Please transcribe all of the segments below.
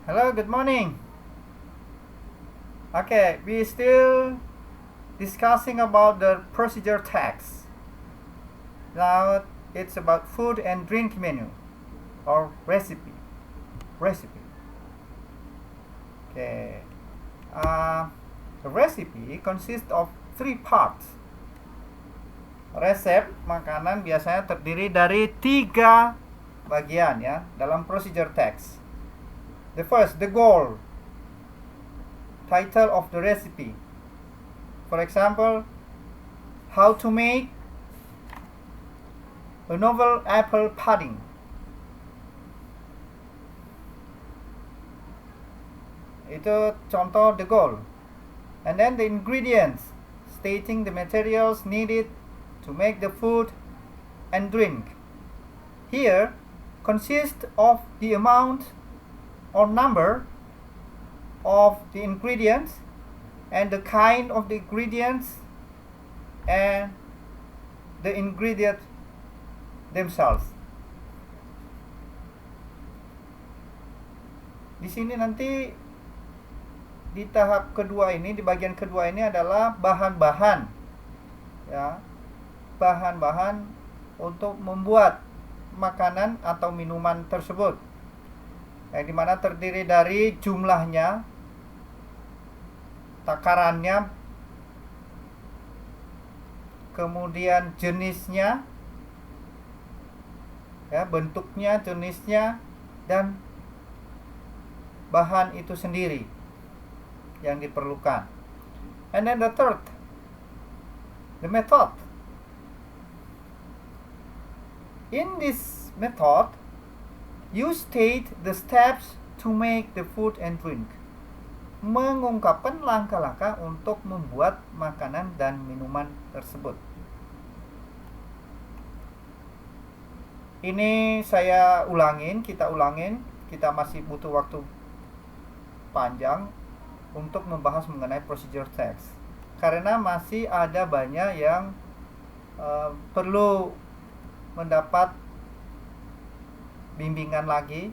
Hello, good morning. Okay, we still discussing about the procedure text. Now it's about food and drink menu or recipe. Recipe. Okay. The recipe consists of three parts. Resep makanan biasanya terdiri dari 3 bagian ya dalam procedure text. The first, the goal. Title of the recipe. For example, how to make a novel apple pudding. Itu contoh the goal. And then the ingredients, stating the materials needed to make the food and drink. Here consists of the amount or number of the ingredients and the kind of the ingredients and the ingredient themselves. Di sini nanti di tahap kedua ini, di bagian kedua ini adalah bahan-bahan ya, bahan-bahan untuk membuat makanan atau minuman tersebut, yang dimana terdiri dari jumlahnya, takarannya, kemudian jenisnya ya, bentuknya, jenisnya, dan bahan itu sendiri yang diperlukan. And then the third, the method. In this method, you state the steps to make the food and drink. Mengungkapkan langkah-langkah untuk membuat makanan dan minuman tersebut. Ini saya ulangin, kita masih butuh waktu panjang untuk membahas mengenai procedure text, karena masih ada banyak yang perlu mendapat bimbingan lagi,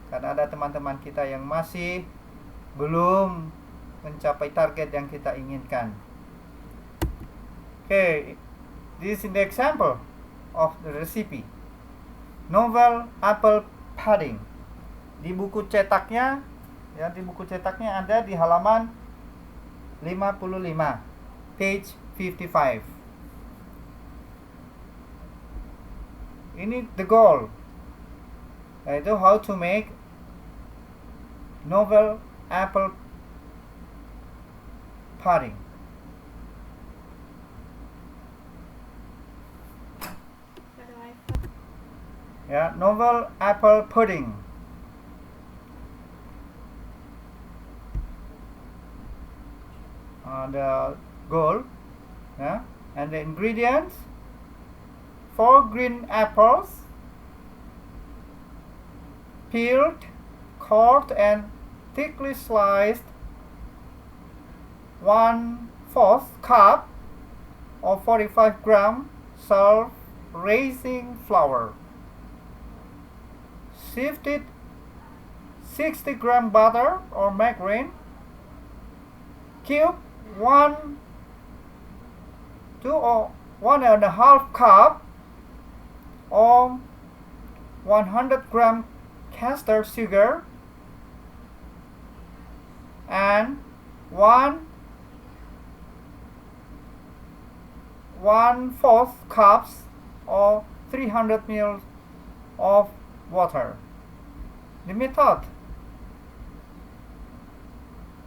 karena ada teman-teman kita yang masih belum mencapai target yang kita inginkan. Okay, this is the example of the recipe. Novel apple pudding. Di buku cetaknya ya, di buku cetaknya ada di halaman 55, page 55. Ini the goal, yaitu how to make novel apple pudding. Ya, novel apple pudding. The goal, yeah, and the ingredients: 4 green apples, peeled, cut, and thickly sliced. 1/4 cup or 45 gram self-raising flour, sifted 60 gram butter or margarine, cube 1 or 1.5 cup or 100 gram caster sugar, and 1/4 cups or 300 ml of water. The method: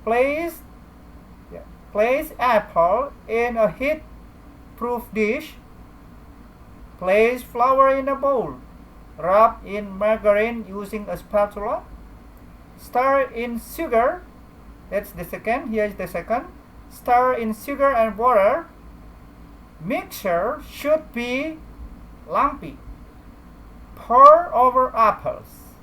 place apple in a heat-proof dish. Place flour in a bowl. Rub in margarine using a spatula. Stir in sugar. That's the second. Here is the second. Stir in sugar and water. Mixture should be lumpy. Pour over apples.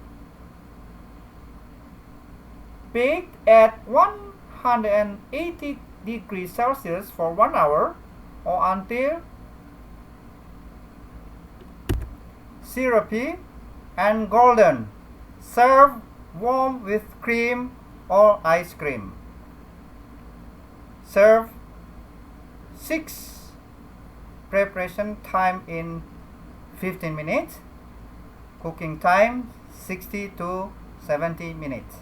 Bake at 180 degrees Celsius for 1 hour or until syrupy and golden. Serve warm with cream or ice cream. Serve 6. Preparation time in 15 minutes. Cooking time 60 to 70 minutes.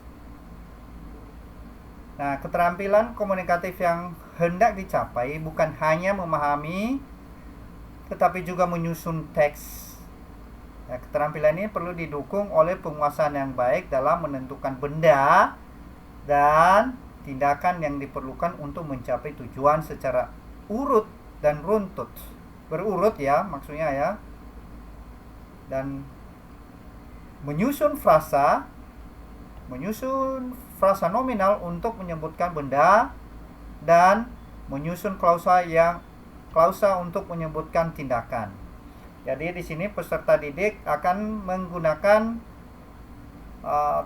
Nah, keterampilan komunikatif yang hendak dicapai bukan hanya memahami, tetapi juga menyusun teks. Nah, keterampilan ini perlu didukung oleh penguasaan yang baik dalam menentukan benda dan tindakan yang diperlukan untuk mencapai tujuan secara urut dan runtut. Berurut ya, maksudnya ya. Dan menyusun frasa nominal untuk menyebutkan benda dan menyusun klausa untuk menyebutkan tindakan. Jadi di sini peserta didik akan menggunakan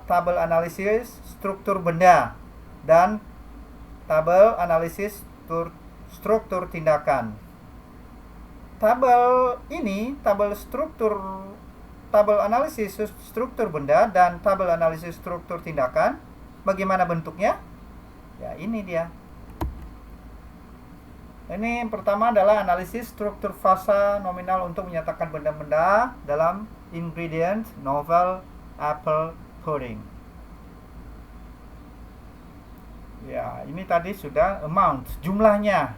tabel analisis struktur benda dan tabel analisis struktur tindakan. Tabel analisis struktur benda dan tabel analisis struktur tindakan, bagaimana bentuknya? Ya, ini dia. Ini yang pertama adalah analisis struktur frasa nominal untuk menyatakan benda-benda dalam ingredient novel apple pudding. Ya, ini tadi sudah amount, jumlahnya.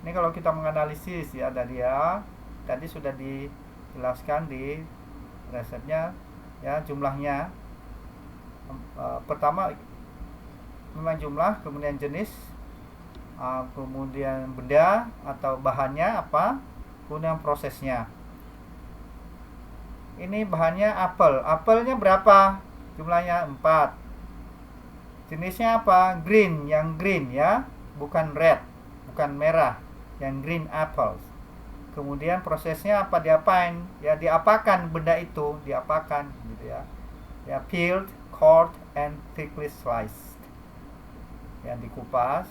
Ini kalau kita menganalisis ya, tadi sudah dijelaskan di resepnya ya, jumlahnya. Pertama memang jumlah, kemudian jenis, kemudian benda atau bahannya apa, kemudian prosesnya. Ini bahannya apel. Apelnya berapa? Jumlahnya 4. Jenisnya apa? Green, yang green ya, bukan red, bukan merah, yang green apples. Kemudian prosesnya apa? Diapain? Ya, diapakan benda itu, diapakan gitu ya. Ya, peeled, cored, and thickly sliced. Yang dikupas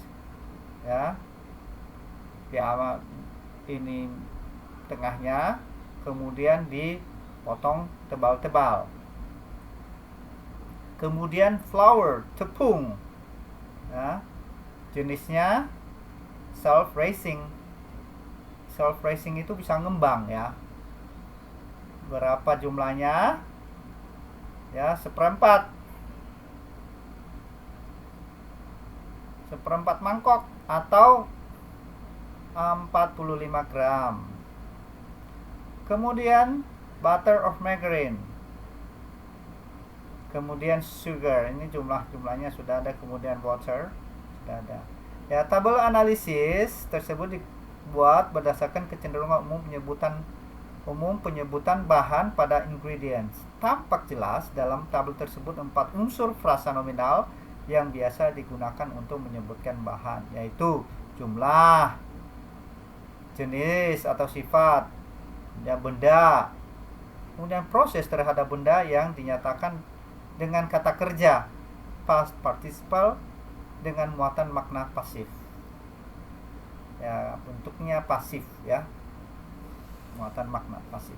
ya. Ya, ini tengahnya, kemudian dipotong tebal-tebal. Kemudian flour, tepung ya. Jenisnya self-raising. Self-raising itu bisa ngembang ya. Berapa jumlahnya? Ya, seperempat mangkok atau 45 gram. Kemudian butter of margarine. Kemudian sugar, ini jumlahnya sudah ada, kemudian water sudah ada. Ya, tabel analisis tersebut dibuat berdasarkan kecenderungan umum penyebutan bahan pada ingredients. Tampak jelas dalam tabel tersebut 4 unsur frasa nominal yang biasa digunakan untuk menyebutkan bahan, yaitu jumlah, jenis atau sifat, ya, benda, kemudian proses terhadap benda yang dinyatakan dengan kata kerja past participle dengan muatan makna pasif. Ya, bentuknya pasif ya. Muatan makna pasif.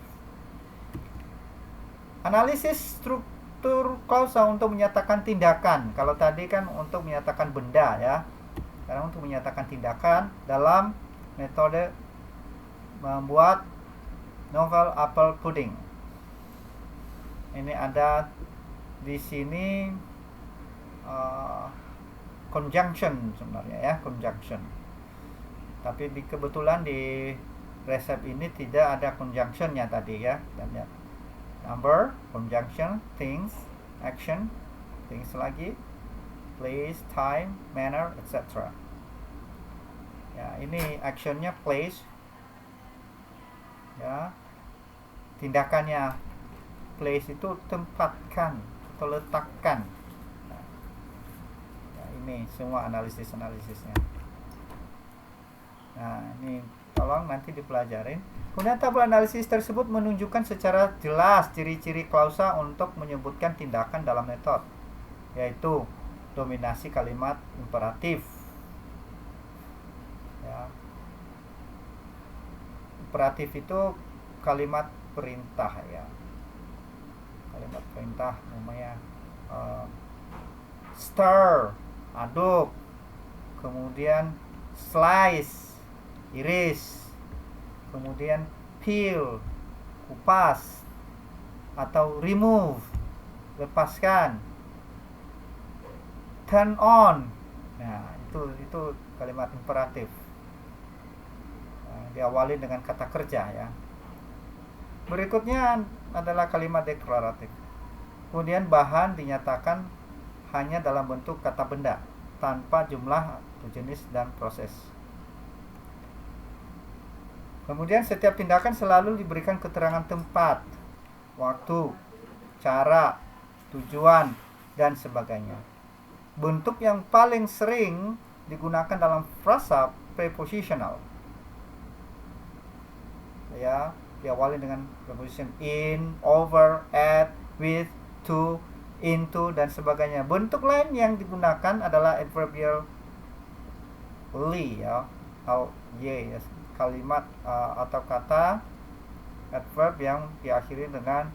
Analisis struktur klausa untuk menyatakan tindakan. Kalau tadi kan untuk menyatakan benda ya. Sekarang untuk menyatakan tindakan dalam metode membuat novel apple pudding. Ini ada di sini conjunction sebenarnya ya, conjunction. Tapi kebetulan di resep ini tidak ada conjunctionnya tadi ya. Dan ya, number, conjunction, things, action, things lagi, place, time, manner, etc. Ya, ini actionnya place. Ya, tindakannya place itu tempatkan atau letakkan. Nah, ini semua analisisnya. Nah, ini tolong nanti dipelajarin. Kemudian tabel analisis tersebut menunjukkan secara jelas ciri-ciri klausa untuk menyebutkan tindakan dalam metode, yaitu dominasi kalimat imperatif. Ya. Imperatif itu kalimat perintah ya. Kalimat perintah namanya uh, stir, aduk, kemudian slice, iris, kemudian peel, kupas, atau remove, lepaskan, turn on. Nah, itu kalimat imperatif. Diawali dengan kata kerja ya. Berikutnya adalah kalimat deklaratif. Kemudian bahan dinyatakan hanya dalam bentuk kata benda tanpa jumlah atau jenis dan proses. Kemudian setiap tindakan selalu diberikan keterangan tempat, waktu, cara, tujuan, dan sebagainya. Bentuk yang paling sering digunakan dalam frasa prepositional, ya, diawali dengan preposition in, over, at, with, to, into, dan sebagainya. Bentuk lain yang digunakan adalah adverbial li, ya, atau y, ya, kalimat atau kata adverb yang diakhiri dengan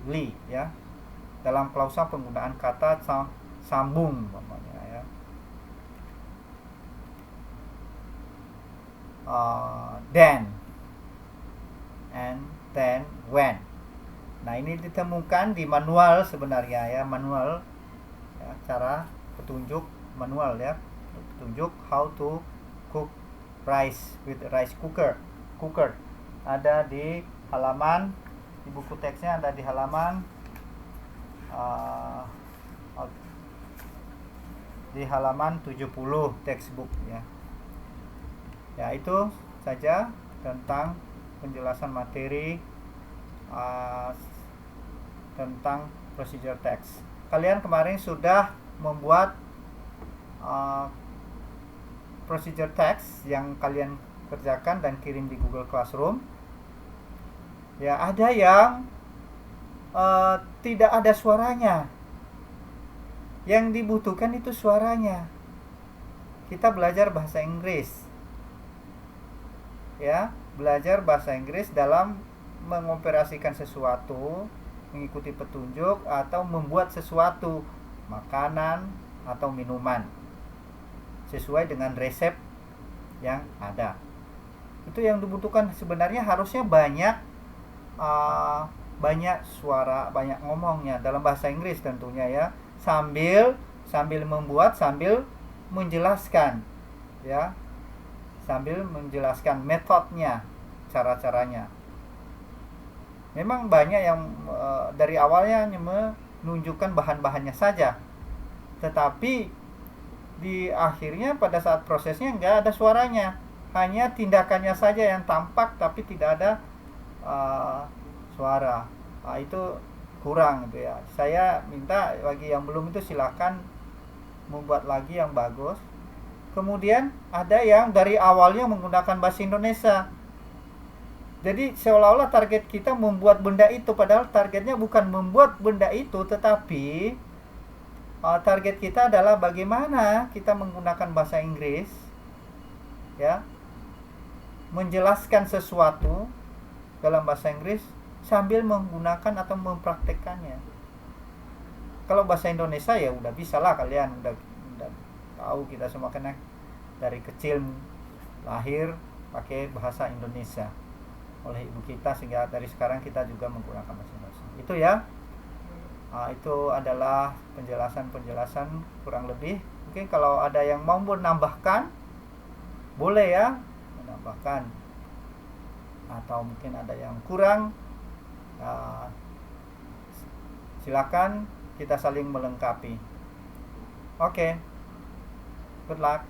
li, ya, dalam klausa penggunaan kata sambung namanya, ya. Then, and then, when. Nah, ini ditemukan di manual sebenarnya, ya, manual, ya, cara petunjuk manual, ya, petunjuk how to cook rice with rice cooker. Ada di halaman, di buku teksnya ada di halaman di halaman 70 textbook, ya. Ya, itu saja tentang penjelasan materi tentang procedure text. Kalian kemarin sudah membuat procedure text yang kalian kerjakan dan kirim di Google Classroom. Ya, ada yang tidak ada suaranya. Yang dibutuhkan itu suaranya. Kita belajar bahasa Inggris, ya, belajar bahasa Inggris dalam mengoperasikan sesuatu, mengikuti petunjuk, atau membuat sesuatu, makanan atau minuman, sesuai dengan resep yang ada. Itu yang dibutuhkan. Sebenarnya harusnya banyak suara, banyak ngomongnya dalam bahasa Inggris tentunya, ya, sambil membuat, sambil menjelaskan, ya, sambil menjelaskan metodenya, cara-caranya. Memang banyak yang dari awalnya menunjukkan bahan-bahannya saja, tetapi di akhirnya pada saat prosesnya nggak ada suaranya, hanya tindakannya saja yang tampak tapi tidak ada suara. Itu kurang, gitu ya. Saya minta bagi yang belum itu silakan membuat lagi yang bagus. Kemudian ada yang dari awalnya menggunakan bahasa Indonesia. Jadi seolah-olah target kita membuat benda itu, padahal targetnya bukan membuat benda itu, tetapi target kita adalah bagaimana kita menggunakan bahasa Inggris, ya, menjelaskan sesuatu dalam bahasa Inggris sambil menggunakan atau mempraktekkannya. Kalau bahasa Indonesia ya udah bisa lah, kalian udah tahu, kita semua kena dari kecil lahir pakai bahasa Indonesia oleh ibu kita, sehingga dari sekarang kita juga menggunakan bahasa Indonesia. Itu, ya. Itu adalah penjelasan kurang lebih. Mungkin kalau ada yang mau menambahkan, boleh, ya, menambahkan. Atau mungkin ada yang kurang, silakan, kita saling melengkapi. Oke. Good luck.